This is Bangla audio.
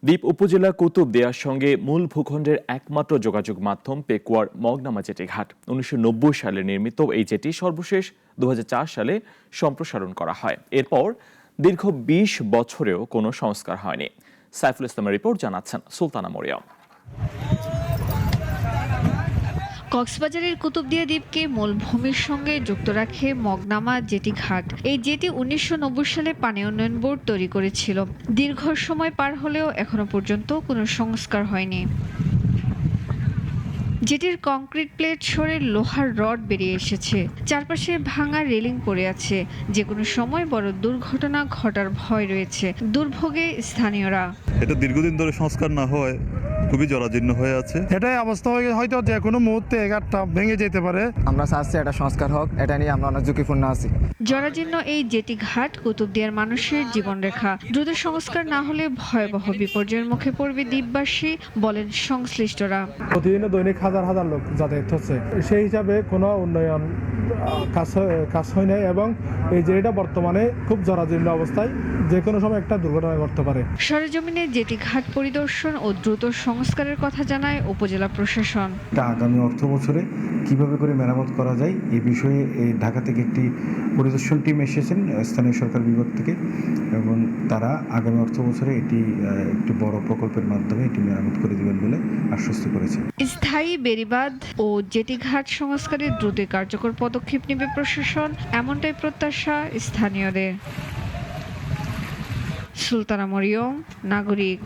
দ্বীপ উপজেলা কুতুবদিয়ার সঙ্গে মূল ভূখণ্ডের একমাত্র যোগাযোগ মাধ্যম পেকুয়ার মগনামা জেটি ঘাট। 1990 সালে নির্মিত এই জেটি সর্বশেষ 2004 সালে সম্প্রসারণ করা হয়। এরপর দীর্ঘ 20 বছরেও কোনো সংস্কার হয়নি। সাইফুল ইসলামের রিপোর্ট, জানাচ্ছেন সুলতানা মরিয়ম। কক্সবাজারের কুতুবদিয়া দ্বীপকে মূল ভূমির সঙ্গে যুক্ত রাখে মগনামা জেটি ঘাট। এই জেটি 1990 সালে পানি উন্নয়ন বোর্ড তৈরি করেছিল। দীর্ঘ সময় পার হলেও এখনো পর্যন্ত কোনো সংস্কার হয়নি। জেটির কংক্রিট প্লেট সরে লোহার রড বেরিয়ে এসেছে, চারপাশে ভাঙা রেলিং পড়ে আছে। যে কোনো সময় বড় দুর্ঘটনা ঘটার ভয় রয়েছে। দুর্ভোগে স্থানীয়রা। এটা দীর্ঘদিন ধরে সংস্কার না হয় খুবই জরাজীর্ণ হয়ে আছে। এটাই অবস্থা হয়তো যে কোনো মুহূর্তে ঘাটটা ভেঙে যেতে পারে। আমরা চাচ্ছি এটা সংস্কার হোক, এটা নিয়ে আমরা অনেক ঝুঁকিপূর্ণ আছি। জরাজীর্ণ এই জেটি ঘাট কুতুবদিয়ার মানুষের জীবনরেখা। দ্রুত সংস্কার না হলে ভয়াবহ বিপর্যয়ের মুখে পড়বে দ্বীপবাসী, বলেন সংশ্লিষ্টরা। প্রতিদিনে দৈনিক হাজার হাজার লোক যাতায়াত হচ্ছে, সেই হিসাবে কোনো উন্নয়ন কাজ হয় নাই এবং এই জেটিটা বর্তমানে খুব জরাজীর্ণ অবস্থায়, যে কোনো সময় একটা দুর্ঘটনা ঘটতে পারে। সরেজমিনে জেটি ঘাট পরিদর্শন ও দ্রুত সংস্কারের কথা জানায় উপজেলা প্রশাসন। আগামী অর্থ বছরে কিভাবে করে মেরামত করা যায় এই বিষয়ে এই ঢাকা থেকে একটি পরিদর্শন টিম এসেছেন স্থানীয় সরকার বিভাগ থেকে, এবং তারা আগামী অর্থ বছরে এটি একটি বড় প্রকল্পের মাধ্যমে এটি মেরামত করে দেবেন বলে আশ্বস্ত করেছে। স্থায়ী বেড়িবাঁধ ও জেটি ঘাট সংস্কারে দ্রুত কার্যকর পদক্ষেপ নেবে প্রশাসন, এমনটাই প্রত্যাশা স্থানীয়দের। সুলতানা মরিয়ম, নাগরিক।